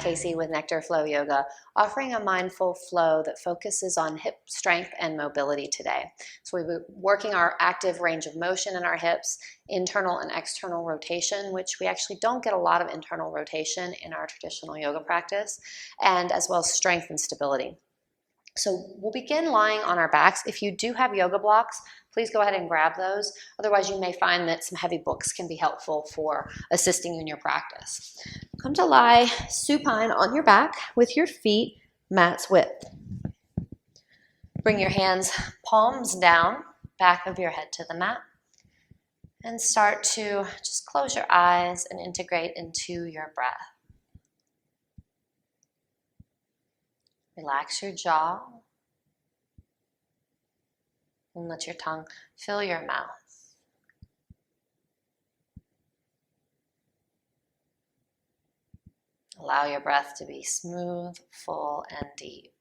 Casie with Nectar Flow Yoga, offering a mindful flow that focuses on hip strength and mobility today. So we've been working our active range of motion in our hips, internal and external rotation, which we actually don't get a lot of internal rotation in our traditional yoga practice, and as well as strength and stability. So we'll begin lying on our backs. If you do have yoga blocks, please go ahead and grab those. Otherwise, you may find that some heavy books can be helpful for assisting you in your practice. Come to lie supine on your back with your feet mat's width. Bring your hands, palms down, back of your head to the mat, and start to just close your eyes and integrate into your breath. Relax your jaw and let your tongue fill your mouth. Allow your breath to be smooth, full, and deep.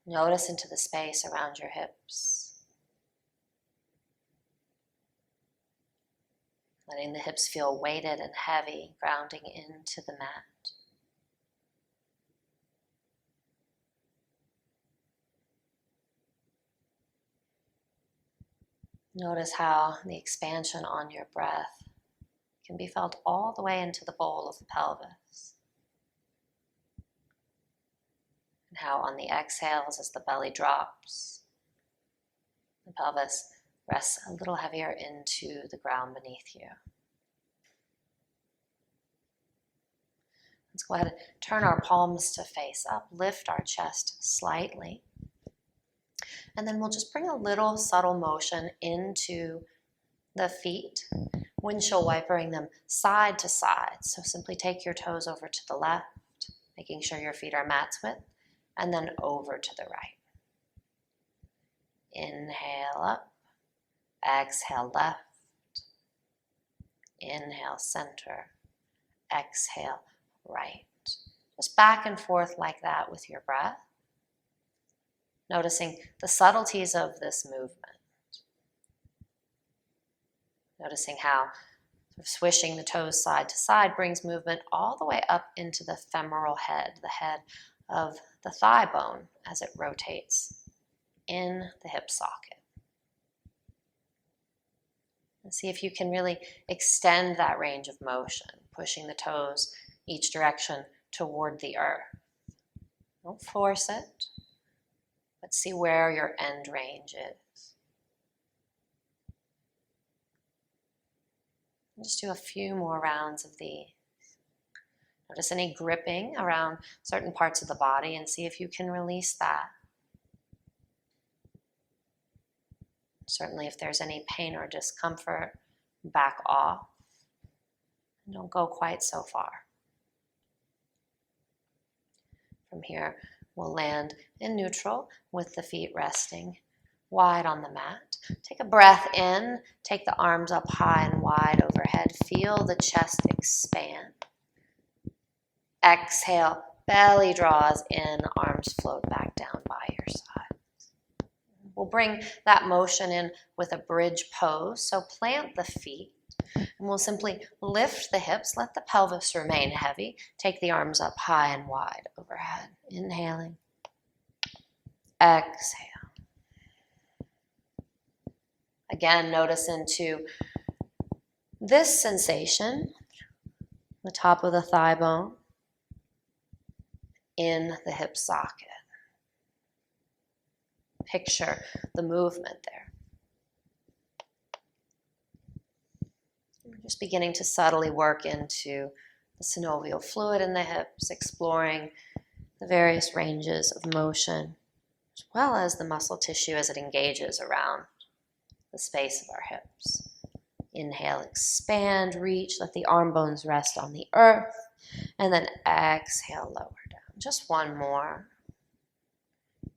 Notice into the space around your hips. Letting the hips feel weighted and heavy, grounding into the mat. Notice how the expansion on your breath can be felt all the way into the bowl of the pelvis. And how on the exhales, as the belly drops, the pelvis rests a little heavier into the ground beneath you. Let's go ahead and turn our palms to face up, lift our chest slightly. And then we'll just bring a little subtle motion into the feet, windshield wipering them side to side. So simply take your toes over to the left, making sure your feet are mat's width, and then over to the right. Inhale up. Exhale left, inhale center, exhale right. Just back and forth like that with your breath. Noticing the subtleties of this movement. Noticing how swishing the toes side to side brings movement all the way up into the femoral head, the head of the thigh bone as it rotates in the hip socket. And see if you can really extend that range of motion, pushing the toes each direction toward the earth. Don't force it, but see where your end range is. And just do a few more rounds of these. Notice any gripping around certain parts of the body and see if you can release that. Certainly if there's any pain or discomfort, back off. And don't go quite so far. From here, we'll land in neutral with the feet resting wide on the mat. Take a breath in, take the arms up high and wide overhead. Feel the chest expand. Exhale, belly draws in, arms float back down by your side. We'll bring that motion in with a bridge pose. So plant the feet and we'll simply lift the hips. Let the pelvis remain heavy. Take the arms up high and wide overhead. Inhaling. Exhale. Again, notice into this sensation, the top of the thigh bone, in the hip socket. Picture the movement there. We're just beginning to subtly work into the synovial fluid in the hips, exploring the various ranges of motion, as well as the muscle tissue as it engages around the space of our hips. Inhale, expand, reach, let the arm bones rest on the earth, and then exhale, lower down. Just one more.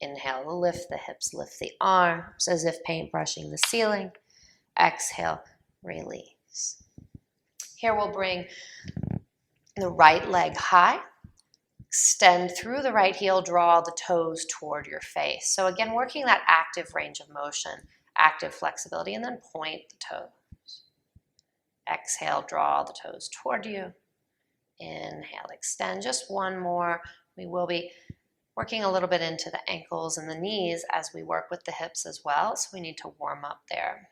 Inhale, lift the hips, lift the arms as if paintbrushing the ceiling. Exhale, release. Here we'll bring the right leg high. Extend through the right heel, draw the toes toward your face. So again, working that active range of motion active flexibility, and then point the toes. Exhale, draw the toes toward you. Inhale, extend. Just one more. We will be working a little bit into the ankles and the knees as we work with the hips as well, so we need to warm up there.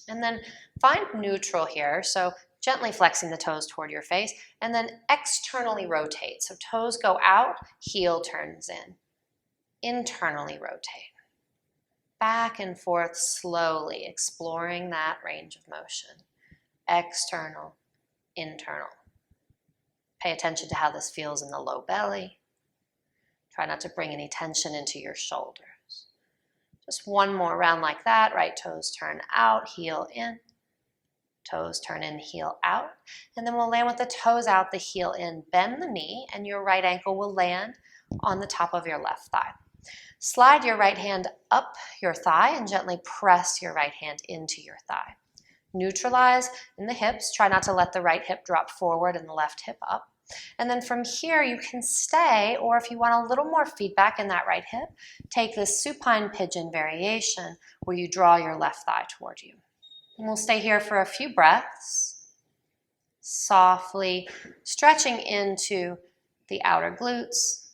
And then find neutral here, so gently flexing the toes toward your face, and then externally rotate. So toes go out, heel turns in. Internally rotate. Back and forth slowly, exploring that range of motion. External, internal. Pay attention to how this feels in the low belly. Try not to bring any tension into your shoulders. Just one more round like that. Right toes turn out, heel in. Toes turn in, heel out. And then we'll land with the toes out, the heel in. Bend the knee, and your right ankle will land on the top of your left thigh. Slide your right hand up your thigh and gently press your right hand into your thigh. Neutralize in the hips. Try not to let the right hip drop forward and the left hip up. And then from here you can stay, or if you want a little more feedback in that right hip, take this supine pigeon variation where you draw your left thigh toward you. And we'll stay here for a few breaths, softly stretching into the outer glutes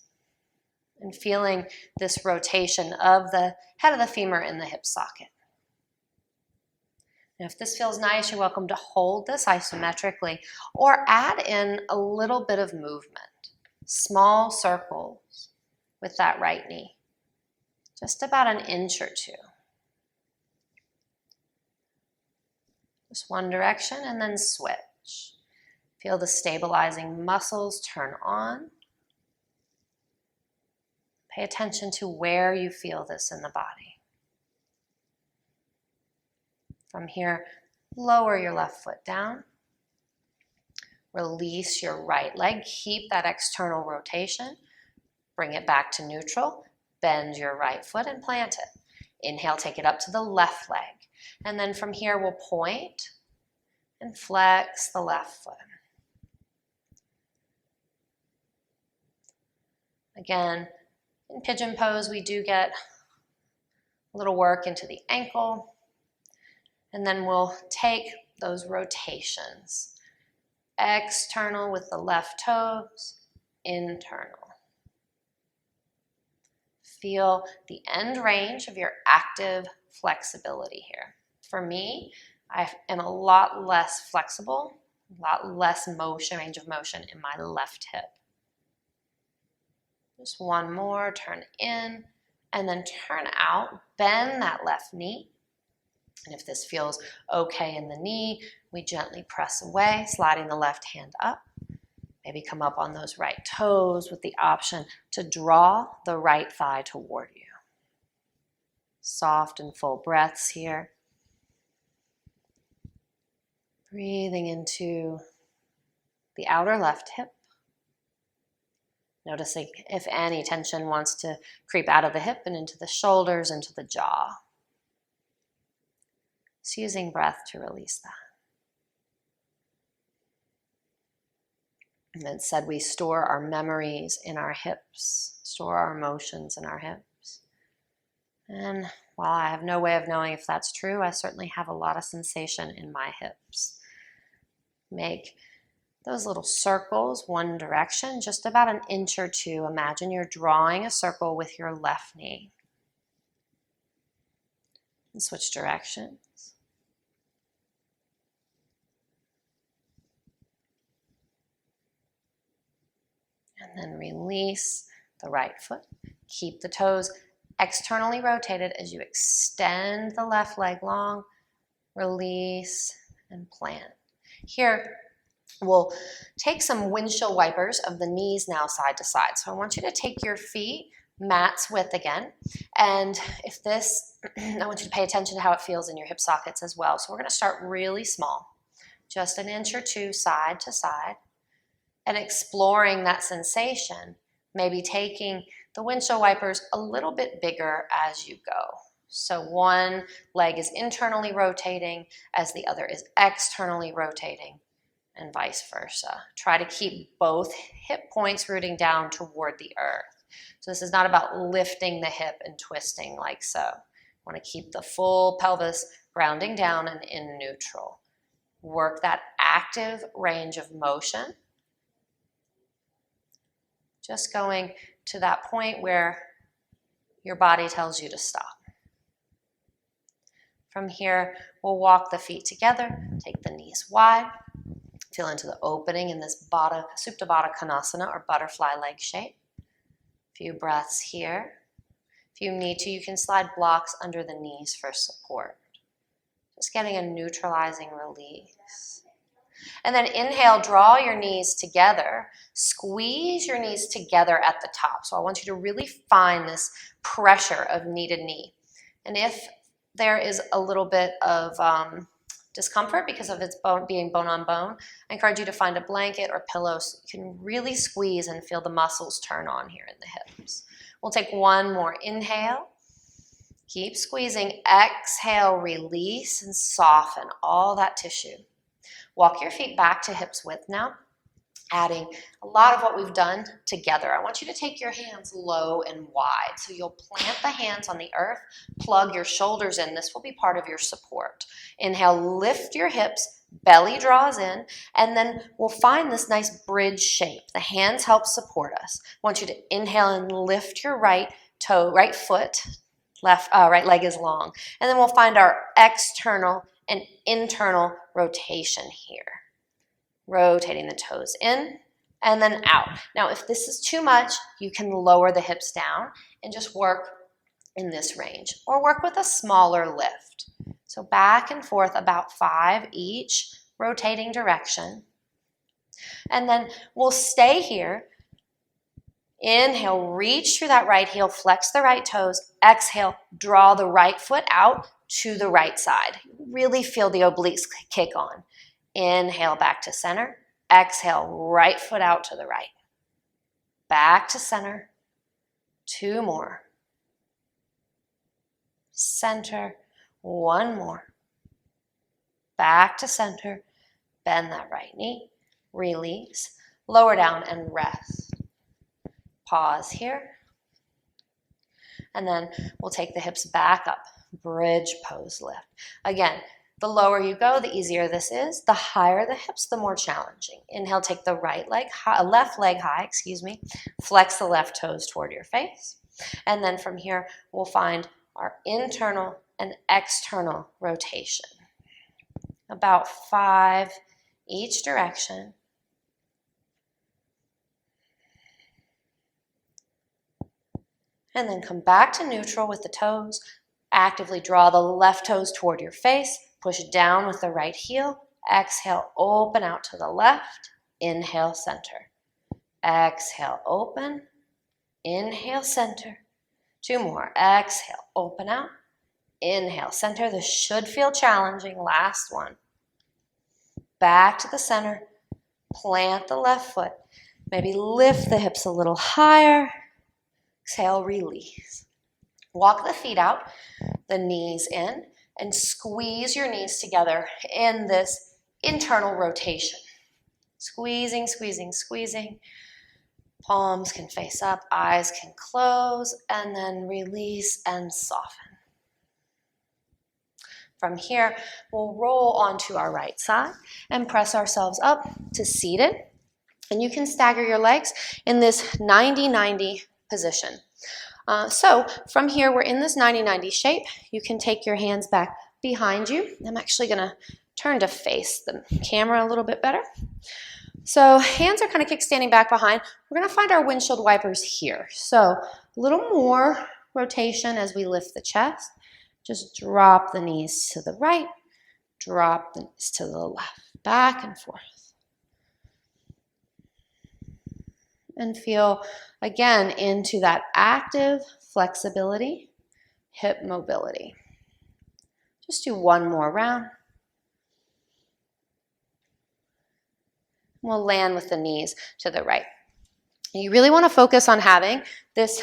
and feeling this rotation of the head of the femur in the hip socket. And if this feels nice, you're welcome to hold this isometrically or add in a little bit of movement. Small circles with that right knee. Just about an inch or two. Just one direction and then switch. Feel the stabilizing muscles turn on. Pay attention to where you feel this in the body. From here, lower your left foot down. Release your right leg. Keep that external rotation. Bring it back to neutral. Bend your right foot and plant it. Inhale, take it up to the left leg. And then from here, we'll point and flex the left foot. Again, in pigeon pose, we do get a little work into the ankle. And then we'll take those rotations. External with the left toes, internal. Feel the end range of your active flexibility here. For me, I am a lot less flexible, a lot less motion, range of motion in my left hip. Just one more, turn in, and then turn out, bend that left knee. And if this feels okay in the knee, we gently press away, sliding the left hand up. Maybe come up on those right toes with the option to draw the right thigh toward you. Soft and full breaths here. Breathing into the outer left hip. Noticing if any tension wants to creep out of the hip and into the shoulders, into the jaw. Just using breath to release that. And it said we store our memories in our hips, store our emotions in our hips. And while I have no way of knowing if that's true, I certainly have a lot of sensation in my hips. Make those little circles one direction, just about an inch or two. Imagine you're drawing a circle with your left knee. And switch directions. And then release the right foot. Keep the toes externally rotated as you extend the left leg long. Release and plant. Here, we'll take some windshield wipers of the knees now side to side. So I want you to take your feet mat's width again. And if this, I want you to pay attention to how it feels in your hip sockets as well. So we're going to start really small, just an inch or two side to side, and exploring that sensation, maybe taking the windshield wipers a little bit bigger as you go. So one leg is internally rotating as the other is externally rotating, and vice versa. Try to keep both hip points rooting down toward the earth. So this is not about lifting the hip and twisting like so. Want to keep the full pelvis grounding down and in neutral. Work that active range of motion. Just going to that point where your body tells you to stop. From here, we'll walk the feet together, take the knees wide, feel into the opening in this Supta Baddha Konasana or butterfly leg shape. A few breaths here. If you need to, you can slide blocks under the knees for support. Just getting a neutralizing release. And then inhale, draw your knees together. Squeeze your knees together at the top. So I want you to really find this pressure of knee to knee. And if there is a little bit of discomfort because of its being bone on bone, I encourage you to find a blanket or pillow so you can really squeeze and feel the muscles turn on here in the hips. We'll take one more inhale. Keep squeezing. Exhale, release and soften all that tissue. Walk your feet back to hips width now, adding a lot of what we've done together. I want you to take your hands low and wide. So you'll plant the hands on the earth, plug your shoulders in. This will be part of your support. Inhale, lift your hips, belly draws in, and then we'll find this nice bridge shape. The hands help support us. I want you to inhale and lift your right foot, right leg is long. And then we'll find our external and internal rotation here. Rotating the toes in and then out. Now, if this is too much, you can lower the hips down and just work in this range or work with a smaller lift. So back and forth about 5 each, rotating direction. And then we'll stay here. Inhale, reach through that right heel, flex the right toes. Exhale, draw the right foot out to the right side. Really feel the obliques kick on. Inhale, back to center. Exhale, right foot out to the right. Back to center. 2 more. Center. 1 more. Back to center. Bend that right knee. Release. Lower down and rest. Pause here. And then we'll take the hips back up. Bridge pose lift. Again, the lower you go, the easier this is. The higher the hips, the more challenging. Inhale, take the left leg high, Flex the left toes toward your face. And then from here, we'll find our internal and external rotation. About 5 each direction. And then come back to neutral with the toes. Actively draw the left toes toward your face. Push down with the right heel. Exhale, open out to the left. Inhale, center. Exhale, open. Inhale, center. 2 more. Exhale, open out. Inhale, center. This should feel challenging. Last one. Back to the center. Plant the left foot. Maybe lift the hips a little higher. Exhale, release. Walk the feet out, the knees in, and squeeze your knees together in this internal rotation. Squeezing, squeezing, squeezing. Palms can face up, eyes can close, and then release and soften. From here, we'll roll onto our right side and press ourselves up to seated. And you can stagger your legs in this 90-90 position. So from here, we're in this 90-90 shape. You can take your hands back behind you. I'm actually going to turn to face the camera a little bit better. So hands are kind of kickstanding back behind. We're going to find our windshield wipers here. So a little more rotation as we lift the chest. Just drop the knees to the right, drop the knees to the left, back and forth. And feel, again, into that active flexibility, hip mobility. Just do 1 more round. We'll land with the knees to the right. And you really want to focus on having this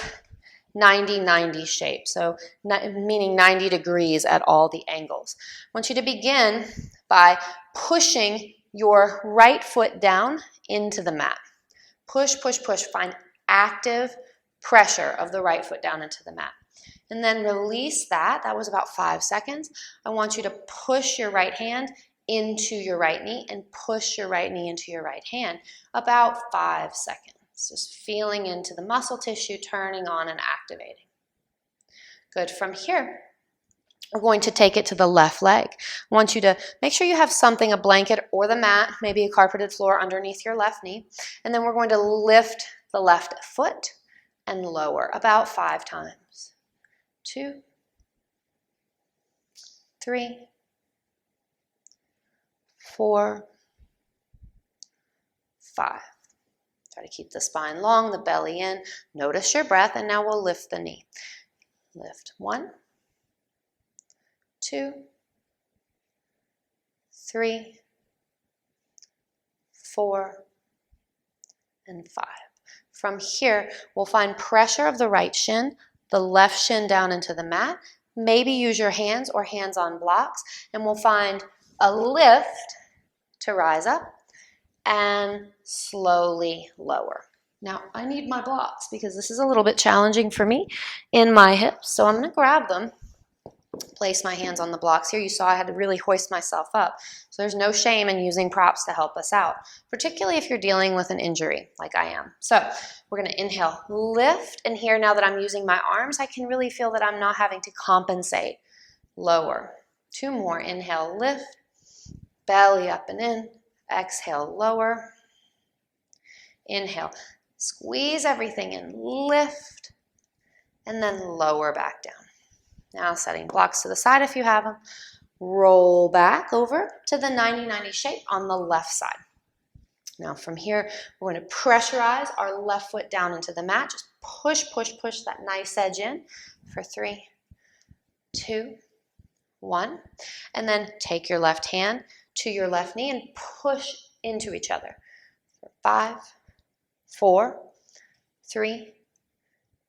90-90 shape, so meaning 90 degrees at all the angles. I want you to begin by pushing your right foot down into the mat. Push, push, push. Find active pressure of the right foot down into the mat. and then release that. That was about 5 seconds. I want you to push your right hand into your right knee and push your right knee into your right hand. About 5 seconds. Just feeling into the muscle tissue, turning on and activating. Good. From here, we're going to take it to the left leg. I want you to make sure you have something, a blanket or the mat, maybe a carpeted floor underneath your left knee. And then we're going to lift the left foot and lower about 5 times. 2, 3, 4, 5. Try to keep the spine long, the belly in. Notice your breath, and now we'll lift the knee. Lift. 1, 2, 3, 4, and 5. From here, we'll find pressure of the right shin, the left shin down into the mat. Maybe use your hands or hands on blocks, and we'll find a lift to rise up and slowly lower. Now, I need my blocks because this is a little bit challenging for me in my hips, so I'm going to grab them, place my hands on the blocks here. You saw I had to really hoist myself up, so there's no shame in using props to help us out, particularly if you're dealing with an injury like I am. So we're going to inhale, lift, and here, now that I'm using my arms, I can really feel that I'm not having to compensate. Lower. 2 more. Inhale, lift, belly up and in. Exhale, lower. Inhale, squeeze everything in, lift, and then lower back down. Now setting blocks to the side if you have them. Roll back over to the 90-90 shape on the left side. Now from here, we're going to pressurize our left foot down into the mat. Just push, push, push that nice edge in for 3, 2, 1. And then take your left hand to your left knee and push into each other. 5, 4, 3,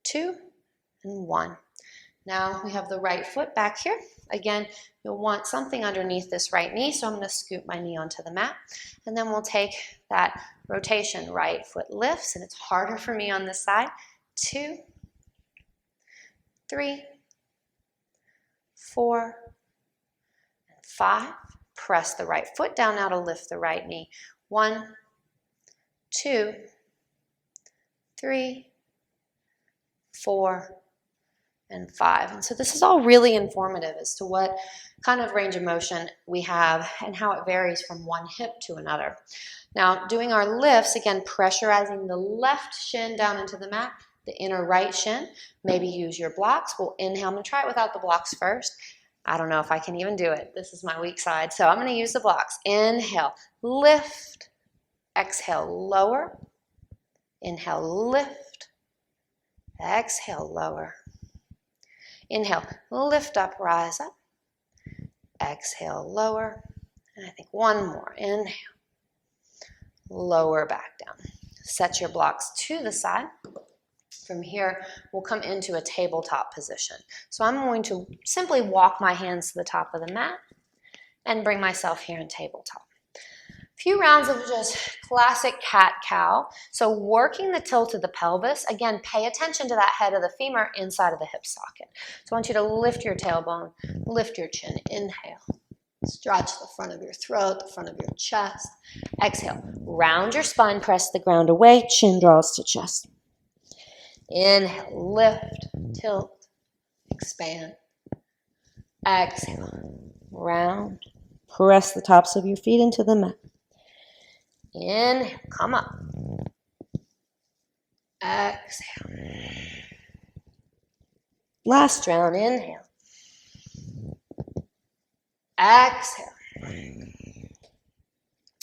2, and 1. Now we have the right foot back here. Again, you'll want something underneath this right knee, so I'm going to scoop my knee onto the mat. And then we'll take that rotation. Right foot lifts, and it's harder for me on this side. 2, 3, 4, and 5. Press the right foot down now to lift the right knee. 1, 2, 3, 4, and 5. And so this is all really informative as to what kind of range of motion we have and how it varies from one hip to another. Now, doing our lifts, again, pressurizing the left shin down into the mat, the inner right shin. Maybe use your blocks. We'll inhale. I'm going to try it without the blocks first. I don't know if I can even do it. This is my weak side, so I'm going to use the blocks. Inhale, lift. Exhale, lower. Inhale, lift. Exhale, lower. Inhale, lift up, rise up. Exhale, lower. And I think 1 more. Inhale, lower back down. Set your blocks to the side. From here, we'll come into a tabletop position. So I'm going to simply walk my hands to the top of the mat and bring myself here in tabletop. A few rounds of just classic cat-cow. So working the tilt of the pelvis. Again, pay attention to that head of the femur inside of the hip socket. So I want you to lift your tailbone, lift your chin. Inhale. Stretch the front of your throat, the front of your chest. Exhale. Round your spine, press the ground away, chin draws to chest. Inhale, lift, tilt, expand. Exhale, round. Press the tops of your feet into the mat. Inhale, come up. Exhale. Last round, inhale. Exhale.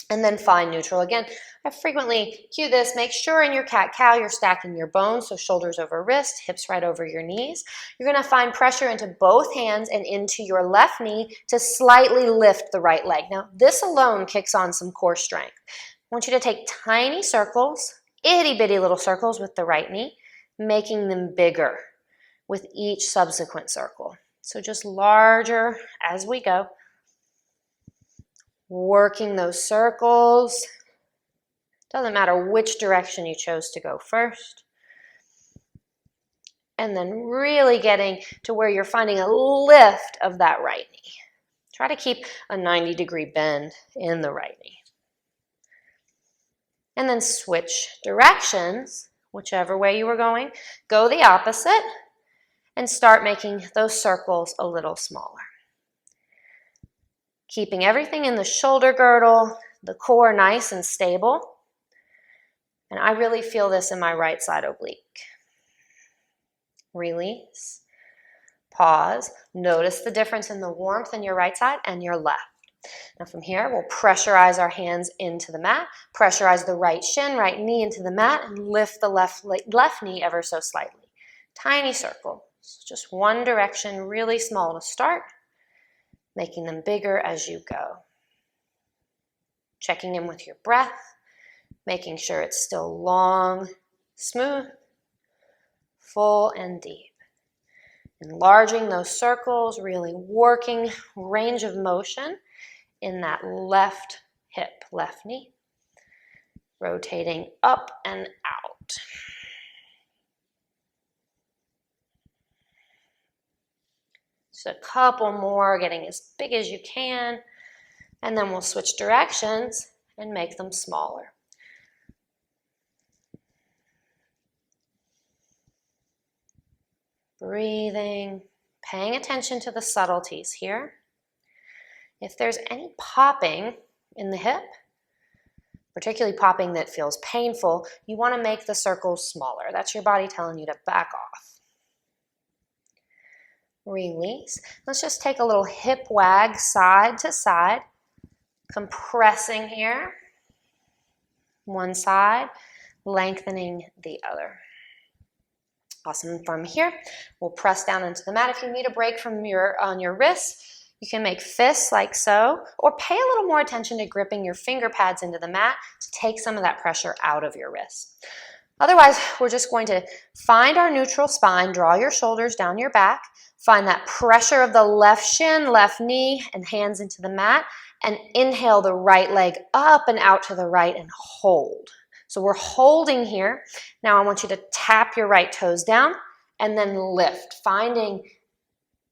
And then find neutral. Again, I frequently cue this. Make sure in your cat-cow you're stacking your bones, so shoulders over wrist, hips right over your knees. You're going to find pressure into both hands and into your left knee to slightly lift the right leg. Now, this alone kicks on some core strength. I want you to take tiny circles, itty-bitty little circles with the right knee, making them bigger with each subsequent circle. So just larger as we go. Working those circles. Doesn't matter which direction you chose to go first. and then really getting to where you're finding a lift of that right knee. Try to keep a 90-degree bend in the right knee. And then switch directions, whichever way you were going. Go the opposite and start making those circles a little smaller. Keeping everything in the shoulder girdle, the core nice and stable. And I really feel this in my right side oblique. Release. Pause. Notice the difference in the warmth in your right side and your left. Now from here, we'll pressurize our hands into the mat, pressurize the right shin, right knee into the mat, and lift the left knee ever so slightly. Tiny circle. So just one direction, really small to start, making them bigger as you go. Checking in with your breath, making sure it's still long, smooth, full, and deep. Enlarging those circles, really working range of motion in that left hip, left knee. Rotating up and out. Just a couple more, getting as big as you can. And then we'll switch directions and make them smaller. Breathing, paying attention to the subtleties here. If there's any popping in the hip, particularly popping that feels painful, you want to make the circles smaller. That's your body telling you to back off. Release. Let's just take a little hip wag side to side, compressing here. One side, lengthening the other. Awesome. From here, we'll press down into the mat. If you need a break from on your wrists, you can make fists like so, or pay a little more attention to gripping your finger pads into the mat to take some of that pressure out of your wrists. Otherwise, we're just going to find our neutral spine, draw your shoulders down your back, find that pressure of the left shin, left knee, and hands into the mat, and inhale the right leg up and out to the right and hold. So we're holding here. Now I want you to tap your right toes down and then lift, finding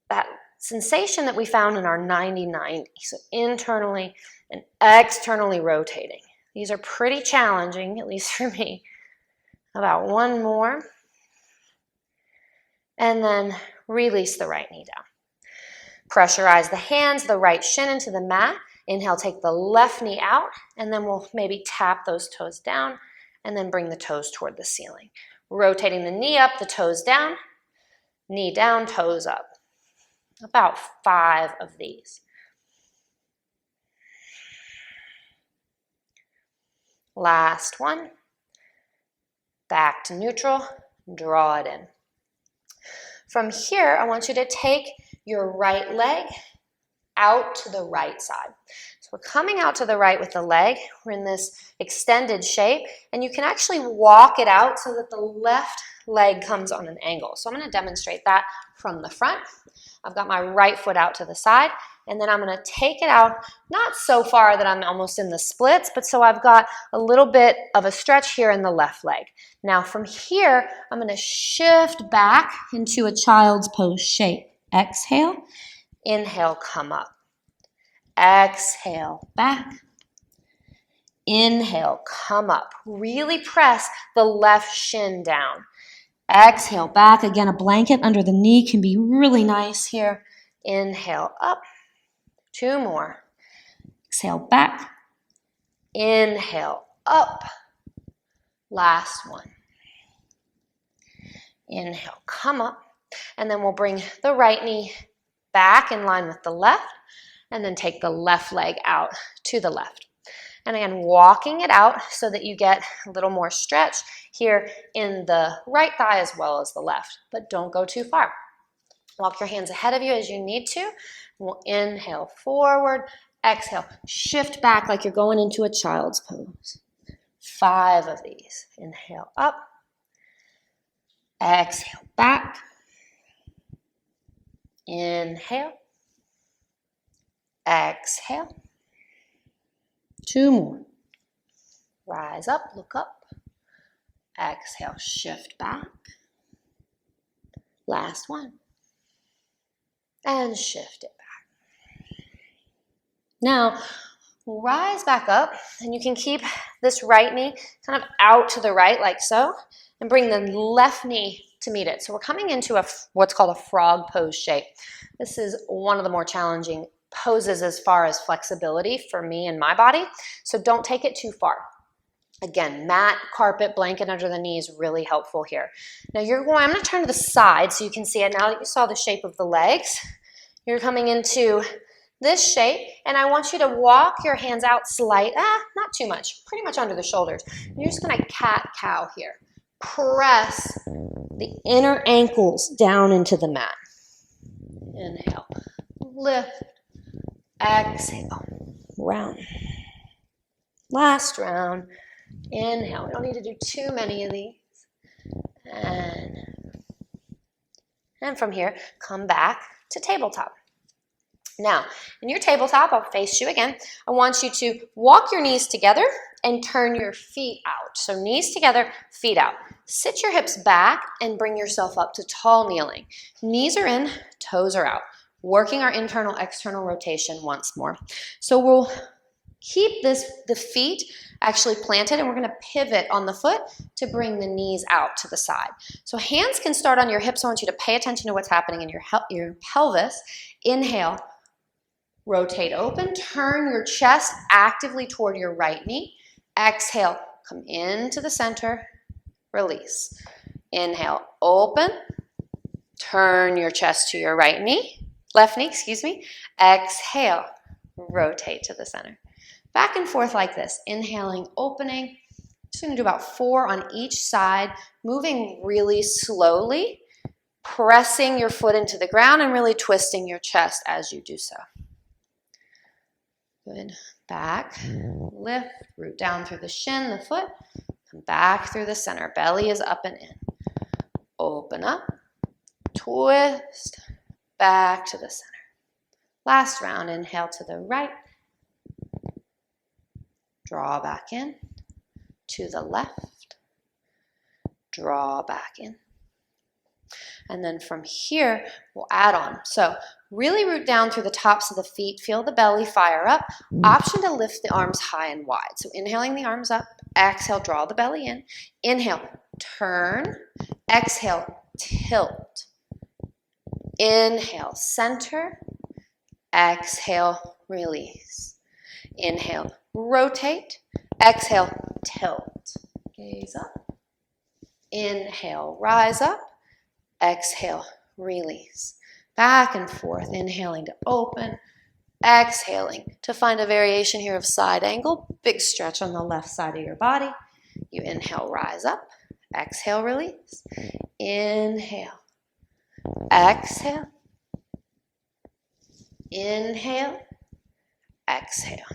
that sensation that we found in our 90-90. So internally and externally rotating. These are pretty challenging, at least for me. About one more. And then release the right knee down. Pressurize the hands, the right shin into the mat. Inhale, take the left knee out, and then we'll maybe tap those toes down and then bring the toes toward the ceiling. Rotating the knee up, the toes down, knee down, toes up. About 5 of these. Last one. Back to neutral, draw it in. From here, I want you to take your right leg out to the right side. So we're coming out to the right with the leg. We're in this extended shape, and you can actually walk it out so that the left leg comes on an angle. So I'm going to demonstrate that from the front. I've got my right foot out to the side, and then I'm going to take it out, not so far that I'm almost in the splits, but so I've got a little bit of a stretch here in the left leg. Now from here, I'm going to shift back into a child's pose shape. Exhale, inhale, come up. Exhale, back. Inhale, come up. Really press the left shin down. Exhale, back. Again, a blanket under the knee can be really nice here. Inhale, up. 2 more. Exhale, back. Inhale, up. Last one. Inhale, come up. And then we'll bring the right knee back in line with the left, and then take the left leg out to the left. And again, walking it out so that you get a little more stretch here in the right thigh as well as the left, but don't go too far. Walk your hands ahead of you as you need to. We'll inhale forward, exhale, shift back like you're going into a child's pose. 5 of these. Inhale up, exhale back, inhale, exhale. 2 more. Rise up, look up. Exhale, shift back. Last one. And shift it back. Now, rise back up, and you can keep this right knee kind of out to the right like so, and bring the left knee to meet it. So we're coming into what's called a frog pose shape. This is one of the more challenging poses as far as flexibility for me and my body, so don't take it too far. Again, mat, carpet, blanket under the knee is really helpful here. Now I'm going to turn to the side so you can see it. Now that you saw the shape of the legs, you're coming into this shape, and I want you to walk your hands out not too much, pretty much under the shoulders. You're just going to cat-cow here. Press the inner ankles down into the mat. Inhale, lift, exhale, round. Last round. Inhale. We don't need to do too many of these. And from here, come back to tabletop. Now, in your tabletop, I'll face you again. I want you to walk your knees together and turn your feet out. So knees together, feet out. Sit your hips back and bring yourself up to tall kneeling. Knees are in, toes are out. Working our internal, external rotation once more. So we'll keep the feet actually planted, and we're going to pivot on the foot to bring the knees out to the side. So hands can start on your hips. I want you to pay attention to what's happening in your pelvis. Inhale, rotate open, turn your chest actively toward your right knee. Exhale, come into the center, release. Inhale, open, turn your chest to your left knee, excuse me. Exhale, rotate to the center. Back and forth like this, inhaling, opening. Just going to do about 4 on each side, moving really slowly, pressing your foot into the ground and really twisting your chest as you do so. Good. Back, lift, root down through the shin, the foot, come back through the center. Belly is up and in. Open up, twist, back to the center. Last round, inhale to the right. Draw back in, to the left, draw back in. And then from here, we'll add on. So really root down through the tops of the feet, feel the belly fire up. Option to lift the arms high and wide. So inhaling the arms up, exhale, draw the belly in. Inhale, turn, exhale, tilt. Inhale, center, exhale, release. Inhale, rotate, exhale, tilt. Gaze up. Inhale, rise up. Exhale, release. Back and forth, inhaling to open, exhaling to find a variation here of side angle. Big stretch on the left side of your body. You inhale, rise up. Exhale, release. Inhale, exhale. Inhale, exhale.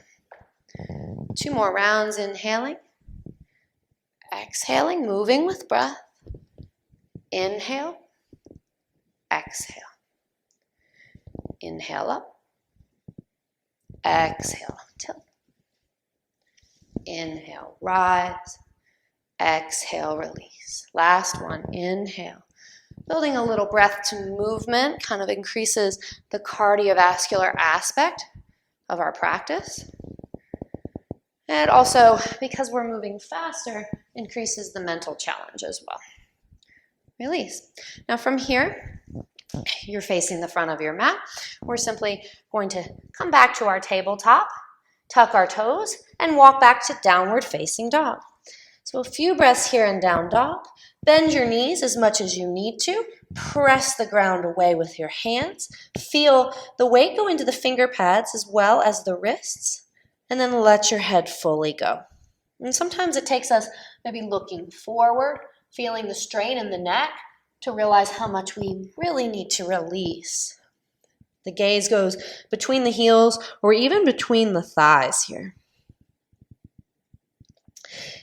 2 more rounds, inhaling, exhaling, moving with breath. Inhale, exhale. Inhale up, exhale, tilt. Inhale, rise, exhale, release. Last one, inhale. Building a little breath to movement kind of increases the cardiovascular aspect of our practice. And also, because we're moving faster, increases the mental challenge as well. Release. Now from here, you're facing the front of your mat. We're simply going to come back to our tabletop, tuck our toes, and walk back to downward facing dog. So a few breaths here in down dog. Bend your knees as much as you need to. Press the ground away with your hands. Feel the weight go into the finger pads as well as the wrists. And then let your head fully go. And sometimes it takes us maybe looking forward, feeling the strain in the neck to realize how much we really need to release. The gaze goes between the heels or even between the thighs here.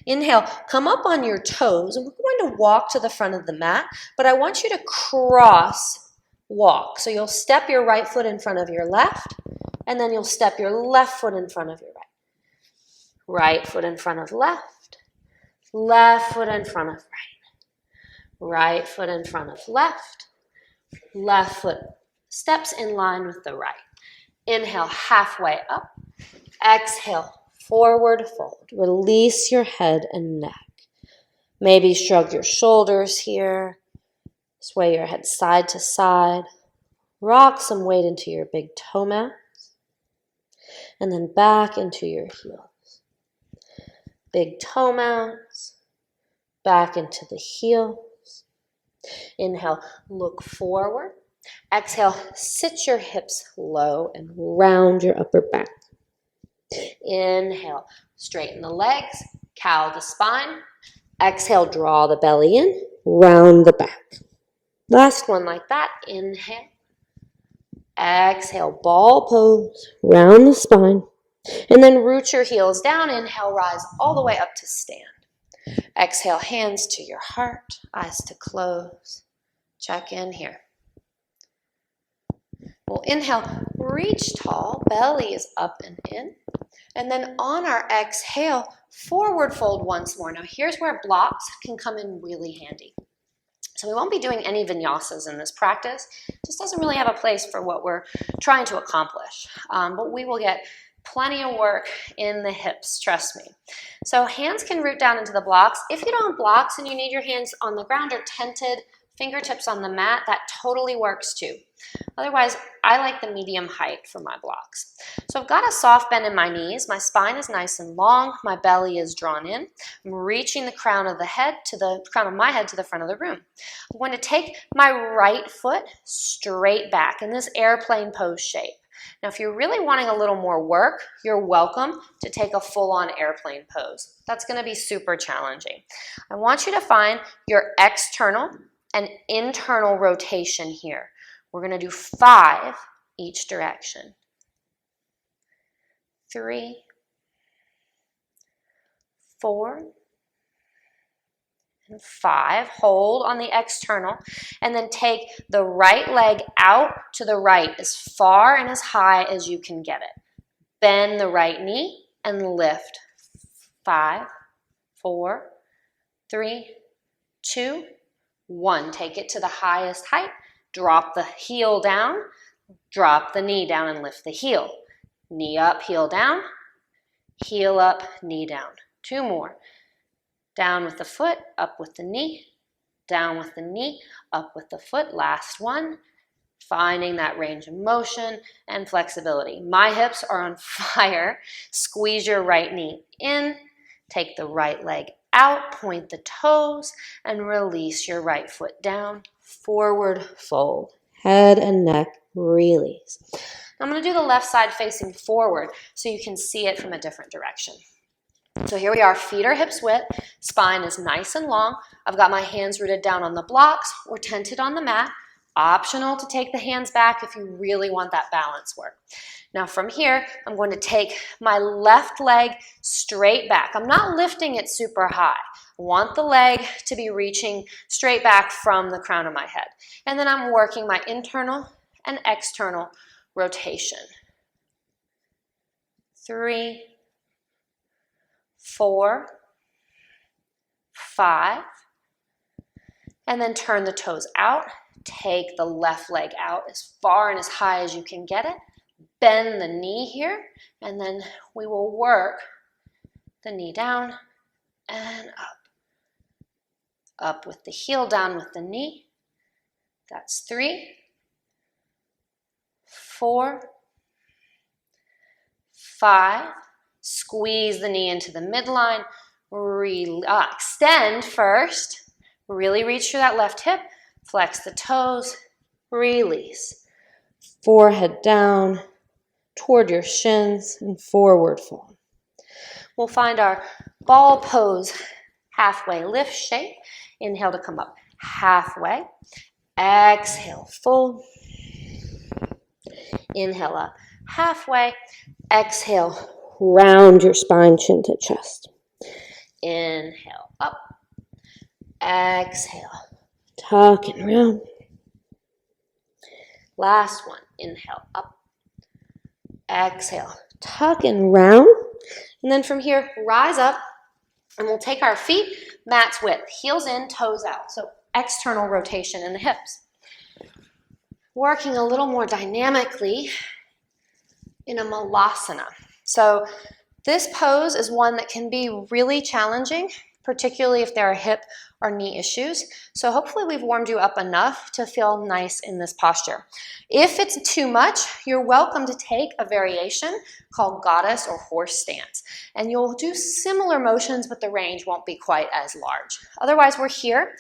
Inhale, come up on your toes, and we're going to walk to the front of the mat, but I want you to cross walk. So you'll step your right foot in front of your left, and then you'll step your left foot in front of your right. Right foot in front of left, left foot in front of right. Right foot in front of left, Left foot steps in line with the right. Inhale, halfway up. Exhale, forward fold. Release your head and neck. Maybe shrug your shoulders here. Sway your head side to side. Rock some weight into your big toe mat. And then back into your heels. Big toe mounts. Back into the heels. Inhale, look forward. Exhale, sit your hips low and round your upper back. Inhale, straighten the legs, cow the spine. Exhale, draw the belly in, round the back. Last one like that. Inhale. Exhale, ball pose, round the spine. And then root your heels down. Inhale, rise all the way up to stand. Exhale, hands to your heart, eyes to close. Check in here. We'll inhale, reach tall, belly is up and in. And then on our exhale, forward fold once more. Now here's where blocks can come in really handy. So we won't be doing any vinyasas in this practice. It just doesn't really have a place for what we're trying to accomplish. But we will get plenty of work in the hips, trust me. So hands can root down into the blocks. If you don't have blocks and you need your hands on the ground or tented, fingertips on the mat, that totally works too. Otherwise, I like the medium height for my blocks. So I've got a soft bend in my knees. My spine is nice and long. My belly is drawn in. I'm reaching the crown of my head to the front of the room. I'm going to take my right foot straight back in this airplane pose shape. Now, if you're really wanting a little more work, you're welcome to take a full-on airplane pose. That's going to be super challenging. I want you to find your external and internal rotation here. We're going to do 5 each direction. 3, 4, and 5. Hold on the external. And then take the right leg out to the right as far and as high as you can get it. Bend the right knee and lift. 5, 4, 3, 2, 1. Take it to the highest height. Drop the heel down, drop the knee down and lift the heel. Knee up, heel down, heel up, knee down. 2 more. Down with the foot, up with the knee, down with the knee, up with the foot. Last one. Finding that range of motion and flexibility. My hips are on fire. Squeeze your right knee in, take the right leg out, point the toes, and release your right foot down. Forward fold, head and neck, release. I'm going to do the left side facing forward so you can see it from a different direction. So here we are, feet are hips width, spine is nice and long. I've got my hands rooted down on the blocks or tented on the mat. Optional to take the hands back if you really want that balance work. Now from here, I'm going to take my left leg straight back. I'm not lifting it super high. I want the leg to be reaching straight back from the crown of my head. And then I'm working my internal and external rotation. 3, 4, 5, and then turn the toes out. Take the left leg out as far and as high as you can get it. Bend the knee here, and then we will work the knee down and up. Up with the heel, down with the knee. That's 3, 4, 5. Squeeze the knee into the midline. Extend first. Really reach through that left hip. Flex the toes. Release. Forehead down toward your shins and forward fold. We'll find our ball pose halfway lift shape. Inhale to come up halfway. Exhale, fold. Inhale up halfway. Exhale, round your spine, chin to chest. Inhale up. Exhale, tuck and round. Last one. Inhale up. Exhale, tuck and round. And then from here, rise up. And we'll take our feet mat's width, heels in, toes out. So external rotation in the hips. working a little more dynamically in a malasana. So this pose is one that can be really challenging, particularly if there are hip or knee issues. So hopefully we've warmed you up enough to feel nice in this posture. If it's too much, you're welcome to take a variation called goddess or horse stance. And you'll do similar motions, but the range won't be quite as large. Otherwise, we're here,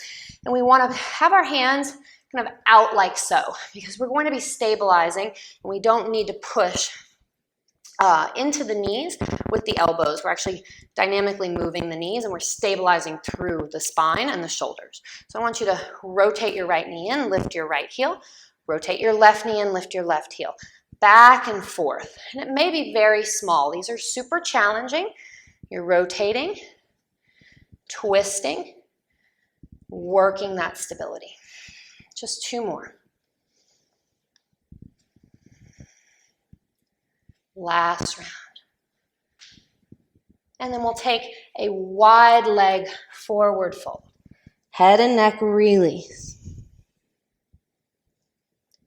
and we want to have our hands kind of out like so, because we're going to be stabilizing, and we don't need to push into the knees with the elbows. We're actually dynamically moving the knees, and we're stabilizing through the spine and the shoulders. So I want you to rotate your right knee in, lift your right heel, rotate your left knee in, lift your left heel, back and forth. And it may be very small. These are super challenging. You're rotating, twisting, working that stability. Just 2 more. Last round. And then we'll take a wide leg forward fold. Head and neck release.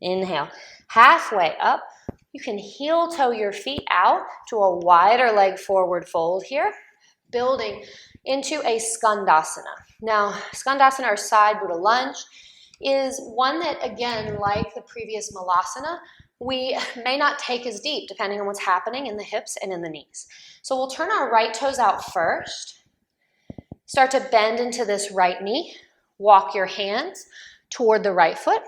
Inhale. Halfway up, you can heel toe your feet out to a wider leg forward fold here, building into a skandasana. Now, skandasana or side Buddha lunge is one that, again, like the previous malasana, we may not take as deep depending on what's happening in the hips and in the knees. So we'll turn our right toes out first. Start to bend into this right knee. Walk your hands toward the right foot.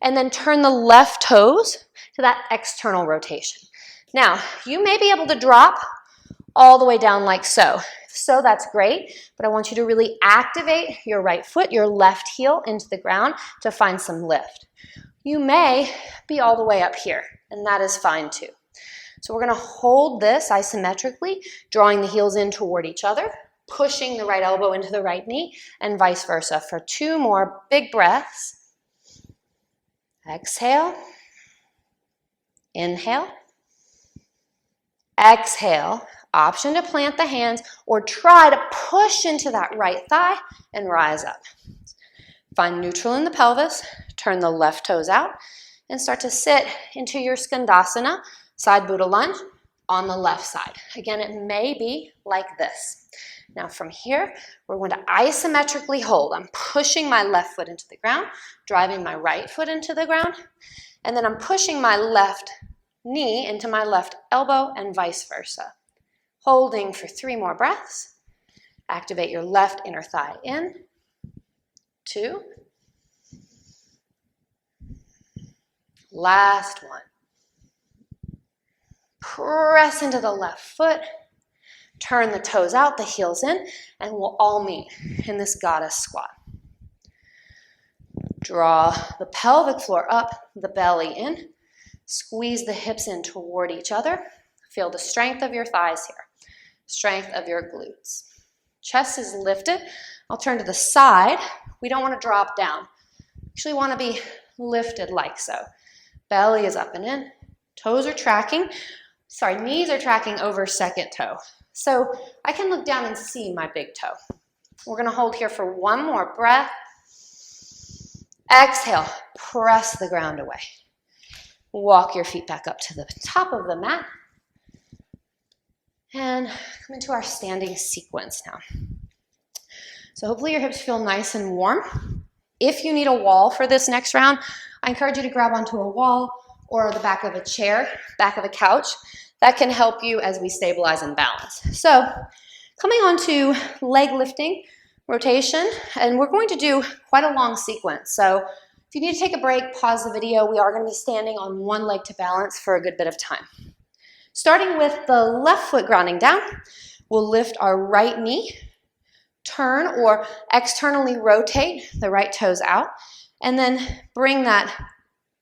And then turn the left toes to that external rotation. Now, you may be able to drop all the way down like so. If so, that's great, but I want you to really activate your right foot, your left heel into the ground to find some lift. You may be all the way up here, and that is fine too. So we're going to hold this isometrically, drawing the heels in toward each other, pushing the right elbow into the right knee, and vice versa for 2 more big breaths. Exhale. Inhale. Exhale. Option to plant the hands or try to push into that right thigh and rise up. Find neutral in the pelvis. Turn the left toes out and start to sit into your skandasana, side Buddha lunge, on the left side. Again, it may be like this. Now from here, we're going to isometrically hold. I'm pushing my left foot into the ground, driving my right foot into the ground, and then I'm pushing my left knee into my left elbow and vice versa. Holding for 3 more breaths. Activate your left inner thigh in. 2. Last one. Press into the left foot. Turn the toes out, the heels in, and we'll all meet in this goddess squat. Draw the pelvic floor up, the belly in. Squeeze the hips in toward each other. Feel the strength of your thighs here. Strength of your glutes. Chest is lifted. I'll turn to the side. We don't want to drop down. Actually want to be lifted like so. Belly is up and in. Toes are tracking. Knees are tracking over second toe. So I can look down and see my big toe. We're going to hold here for 1 more breath. Exhale. Press the ground away. Walk your feet back up to the top of the mat. And come into our standing sequence now. So hopefully your hips feel nice and warm. If you need a wall for this next round, I encourage you to grab onto a wall or the back of a chair, back of a couch. That can help you as we stabilize and balance. So coming on to leg lifting, rotation, and we're going to do quite a long sequence. So if you need to take a break, pause the video. We are going to be standing on 1 leg to balance for a good bit of time. Starting with the left foot grounding down, we'll lift our right knee, turn or externally rotate the right toes out, and then bring that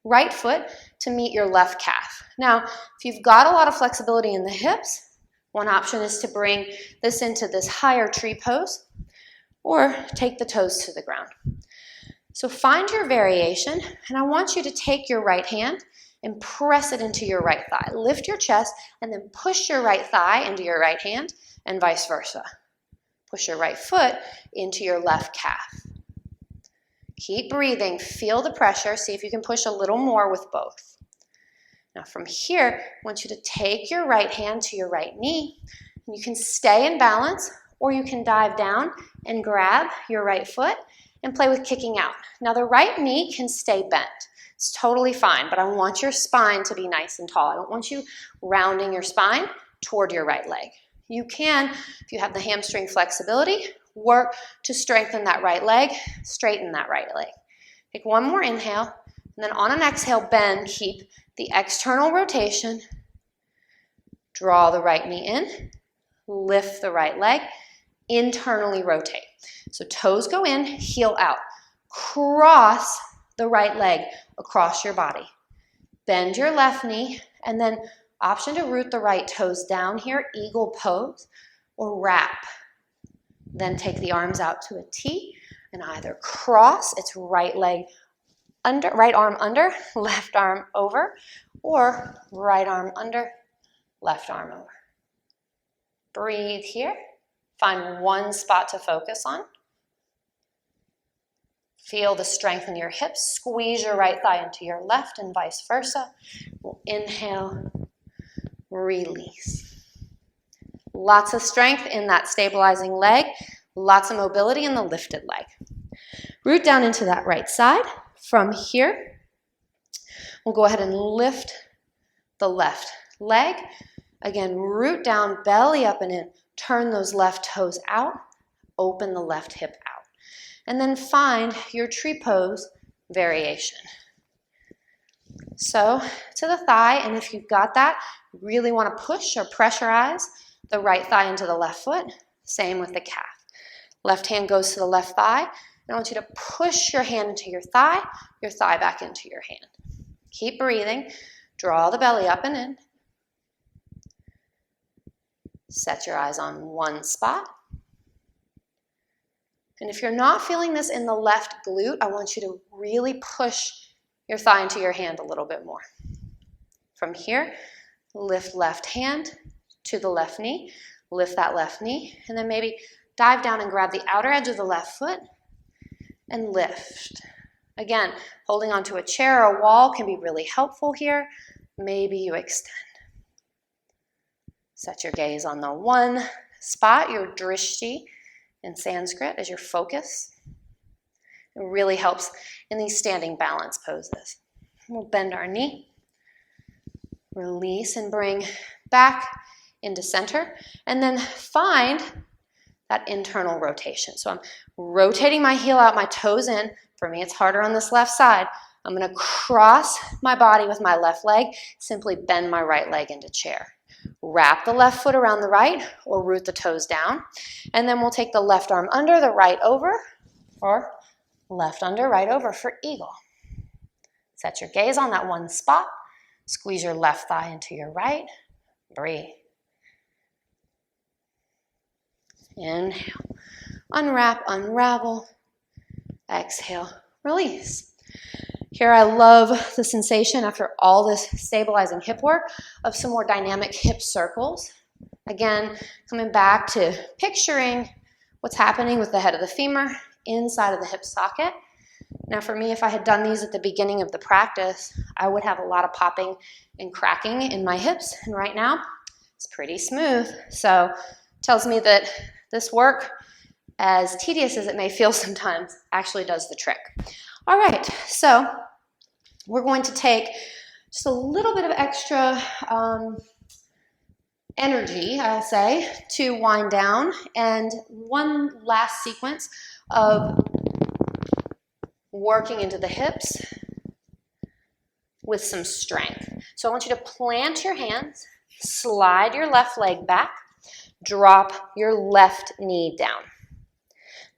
right foot to meet your left calf. Now, if you've got a lot of flexibility in the hips, one option is to bring this into this higher tree pose or take the toes to the ground. So find your variation, and I want you to take your right hand and press it into your right thigh. Lift your chest and then push your right thigh into your right hand and vice versa. Push your right foot into your left calf. Keep breathing. Feel the pressure. See if you can push a little more with both. Now from here, I want you to take your right hand to your right knee. You can stay in balance, or you can dive down and grab your right foot and play with kicking out. Now the right knee can stay bent. It's totally fine, but I want your spine to be nice and tall. I don't want you rounding your spine toward your right leg. You can, if you have the hamstring flexibility, work to strengthen that right leg, straighten that right leg. Take one more inhale, and then on an exhale, bend, keep the external rotation. Draw the right knee in, lift the right leg, internally rotate. So toes go in, heel out. Cross the right leg across your body. Bend your left knee, and then option to root the right toes down here, eagle pose, or wrap. Then take the arms out to a T and either cross its right leg under, right arm under, left arm over, or right arm under, left arm over. Breathe here. Find one spot to focus on. Feel the strength in your hips. Squeeze your right thigh into your left and vice versa. We'll inhale, release. Lots of strength in that stabilizing leg. Lots of mobility in the lifted leg. Root down into that right side. From here, we'll go ahead and lift the left leg. Again, root down, belly up and in. Turn those left toes out. Open the left hip out. And then find your tree pose variation. So to the thigh, and if you've got that, really want to push or pressurize the right thigh into the left foot. Same with the calf. Left hand goes to the left thigh, and I want you to push your hand into your thigh back into your hand. Keep breathing. Draw the belly up and in. Set your eyes on one spot. And if you're not feeling this in the left glute, I want you to really push your thigh into your hand a little bit more. From here, lift left hand to the left knee. Lift that left knee, and then maybe dive down and grab the outer edge of the left foot and lift. Again, holding onto a chair or a wall can be really helpful here. Maybe you extend. Set your gaze on the one spot, your drishti in Sanskrit, as your focus. It really helps in these standing balance poses. We'll bend our knee, release and bring back into center, and then find that internal rotation. So I'm rotating my heel out, my toes in. For me, it's harder on this left side. I'm going to cross my body with my left leg, simply bend my right leg into chair. Wrap the left foot around the right or root the toes down. And then we'll take the left arm under, the right over, or left under, right over for eagle. Set your gaze on that one spot. Squeeze your left thigh into your right. Breathe. Inhale. Unwrap, unravel. Exhale, release. Here I love the sensation after all this stabilizing hip work of some more dynamic hip circles. Again, coming back to picturing what's happening with the head of the femur inside of the hip socket. Now for me, if I had done these at the beginning of the practice, I would have a lot of popping and cracking in my hips. And right now, it's pretty smooth. So it tells me that this work, as tedious as it may feel sometimes, actually does the trick. All right, so we're going to take just a little bit of extra energy, I'll say, to wind down, and one last sequence of working into the hips with some strength. So I want you to plant your hands, slide your left leg back, drop your left knee down.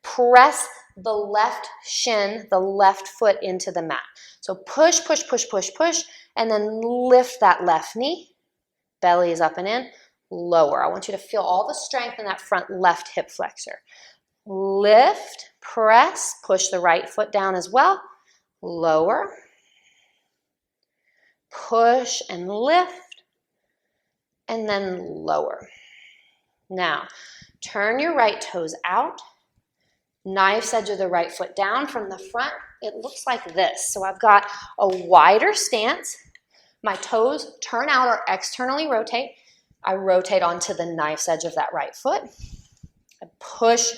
Press the left shin, the left foot into the mat. So push, push, push, push, push, and then lift that left knee. Belly is up and in. Lower. I want you to feel all the strength in that front left hip flexor. Lift, press, push the right foot down as well. Lower. Push and lift, and then lower. Now, turn your right toes out. Knife's edge of the right foot down. From the front, it looks like this. So I've got a wider stance. My toes turn out or externally rotate. I rotate onto the knife's edge of that right foot. I push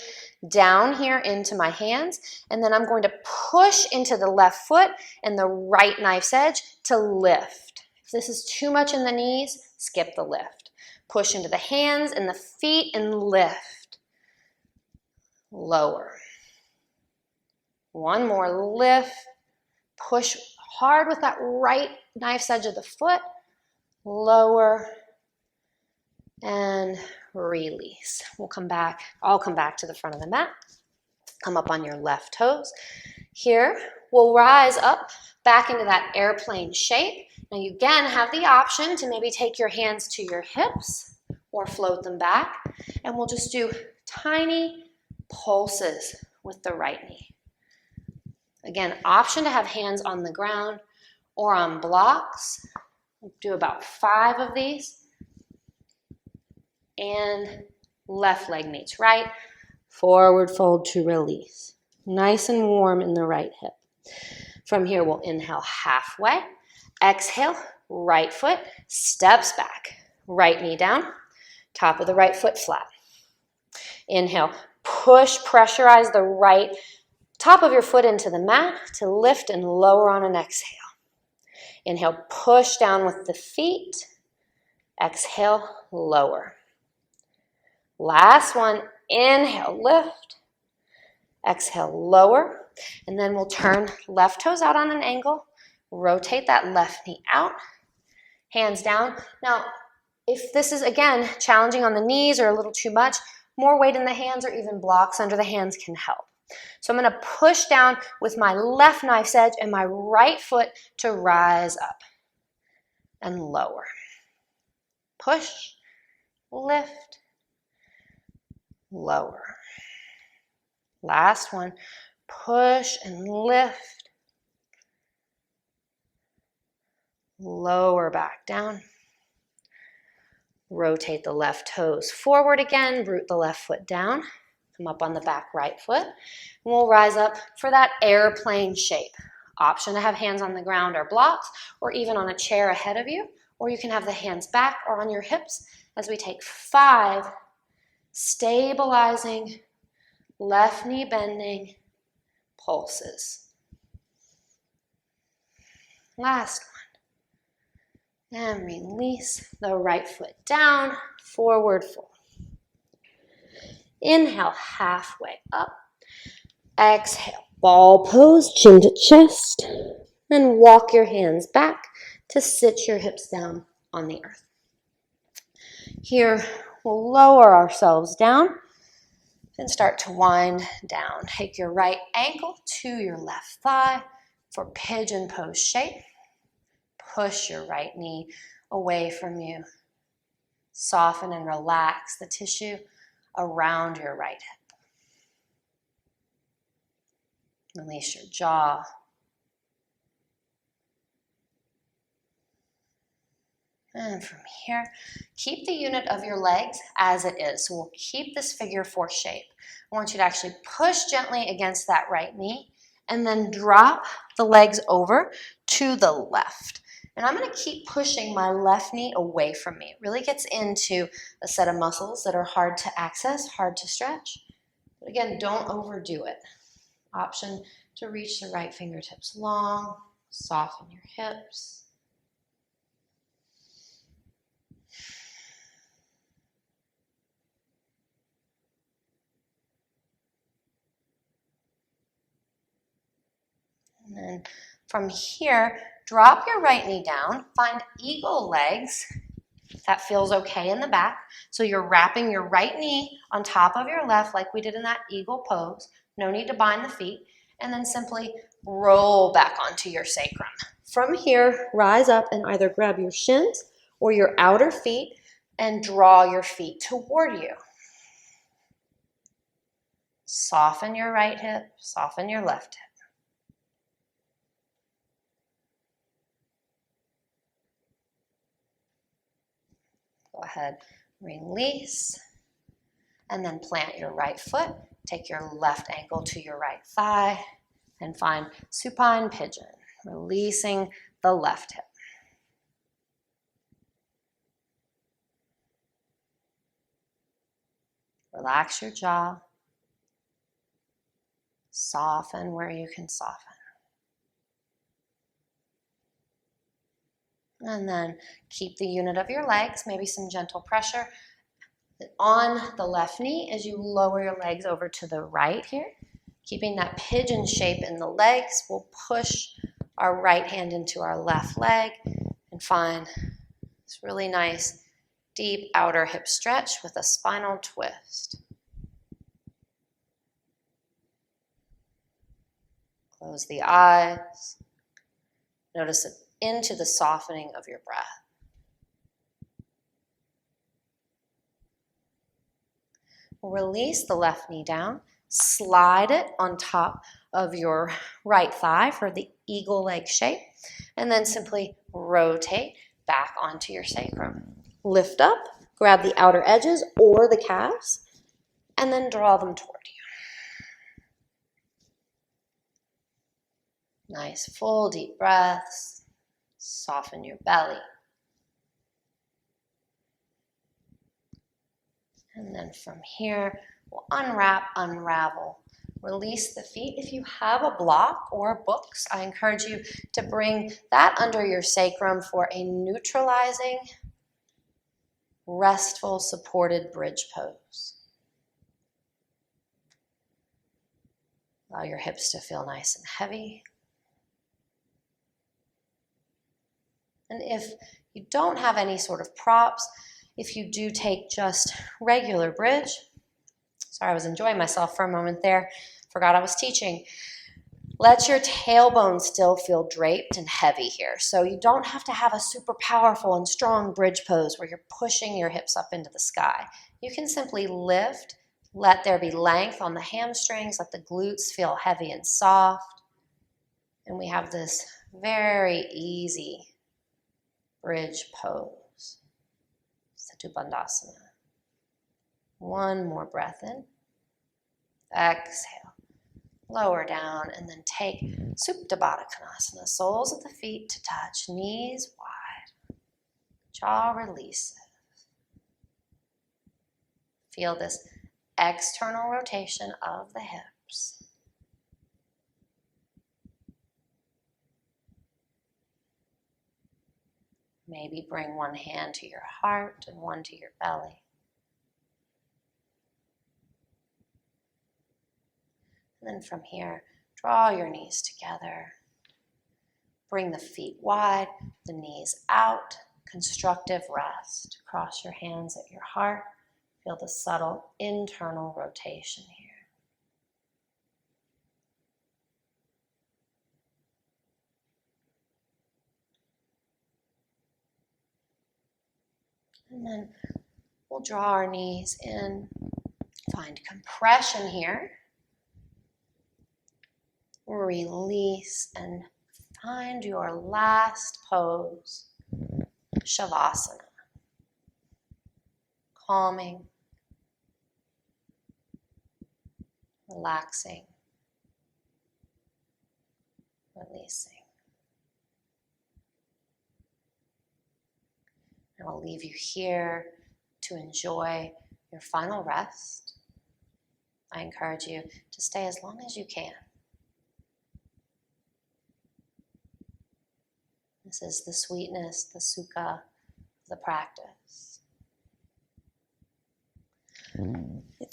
down here into my hands, and then I'm going to push into the left foot and the right knife's edge to lift. If this is too much in the knees, skip the lift. Push into the hands and the feet and lift. Lower. One more, lift. Push hard with that right knife's edge of the foot. Lower and release. We'll come back. I'll come back to the front of the mat. Come up on your left toes. Here, we'll rise up back into that airplane shape. Now you again have the option to maybe take your hands to your hips or float them back. And we'll just do tiny pulses with the right knee. Again, option to have hands on the ground or on blocks. We'll do about 5 of these. And left leg meets right. Forward fold to release. Nice and warm in the right hip. From here, we'll inhale halfway. Exhale, right foot steps back. Right knee down. Top of the right foot flat. Inhale, push, pressurize the right top of your foot into the mat to lift and lower on an exhale. Inhale, push down with the feet. Exhale, lower. Last one, inhale, lift. Exhale, lower. And then we'll turn left toes out on an angle. Rotate that left knee out. Hands down. Now, if this is, again, challenging on the knees or a little too much, more weight in the hands or even blocks under the hands can help. So I'm going to push down with my left knife's edge and my right foot to rise up and lower. Push, lift, lower. Last one, push and lift. Lower back down. Rotate the left toes forward again, root the left foot down. Come up on the back right foot. And we'll rise up for that airplane shape. Option to have hands on the ground or blocks, or even on a chair ahead of you, or you can have the hands back or on your hips as we take 5 stabilizing, left knee bending pulses. Last one. And release the right foot down, forward fold. Inhale, halfway up. Exhale, ball pose, chin to chest. And walk your hands back to sit your hips down on the earth. Here, we'll lower ourselves down and start to wind down. Take your right ankle to your left thigh for pigeon pose shape. Push your right knee away from you. Soften and relax the tissue around your right hip. Release your jaw. And from here, keep the unit of your legs as it is. So we'll keep this figure 4 shape. I want you to actually push gently against that right knee and then drop the legs over to the left. And I'm going to keep pushing my left knee away from me. It really gets into a set of muscles that are hard to access, hard to stretch. But again, don't overdo it. Option to reach the right fingertips long, soften your hips. And then from here, drop your right knee down, find eagle legs. That feels okay in the back. So you're wrapping your right knee on top of your left like we did in that eagle pose. No need to bind the feet. And then simply roll back onto your sacrum. From here, rise up and either grab your shins or your outer feet and draw your feet toward you. Soften your right hip, soften your left hip. Go ahead, release, and then plant your right foot take your left ankle to your right thigh and find supine pigeon, releasing the left hip. Relax your jaw. Soften where you can soften. And then keep the unit of your legs, maybe some gentle pressure on the left knee as you lower your legs over to the right here. Keeping that pigeon shape in the legs, we'll push our right hand into our left leg and find this really nice deep outer hip stretch with a spinal twist. Close the eyes. Notice it into the softening of your breath. Release the left knee down. Slide it on top of your right thigh for the eagle leg shape. And then simply rotate back onto your sacrum. Lift up, grab the outer edges or the calves, and then draw them toward you. Nice full deep breaths. Soften your belly. And then from here, we'll unwrap, unravel. Release the feet. If you have a block or books, I encourage you to bring that under your sacrum for a neutralizing, restful, supported bridge pose. Allow your hips to feel nice and heavy. And if you don't have any sort of props, if you do take just regular bridge, sorry, I was enjoying myself for a moment there, forgot I was teaching. Let your tailbone still feel draped and heavy here. So you don't have to have a super powerful and strong bridge pose where you're pushing your hips up into the sky. You can simply lift, let there be length on the hamstrings, let the glutes feel heavy and soft. And we have this very easy bridge pose, Setu Bandhasana. One more breath in. Exhale. Lower down and then take Supta Baddha Konasana. Soles of the feet to touch, knees wide. Jaw releases. Feel this external rotation of the hips. Maybe bring one hand to your heart and one to your belly. And then from here, draw your knees together. Bring the feet wide, the knees out. Constructive rest. Cross your hands at your heart. Feel the subtle internal rotation here. And then we'll draw our knees in, find compression here. Release and find your last pose, Shavasana. Calming, relaxing, releasing. And I'll leave you here to enjoy your final rest. I encourage you to stay as long as you can. This is the sweetness, the sukha of the practice.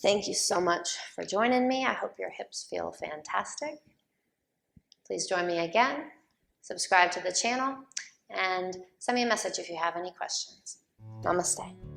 Thank you so much for joining me. I hope your hips feel fantastic. Please join me again. Subscribe to the channel and send me a message if you have any questions. Namaste.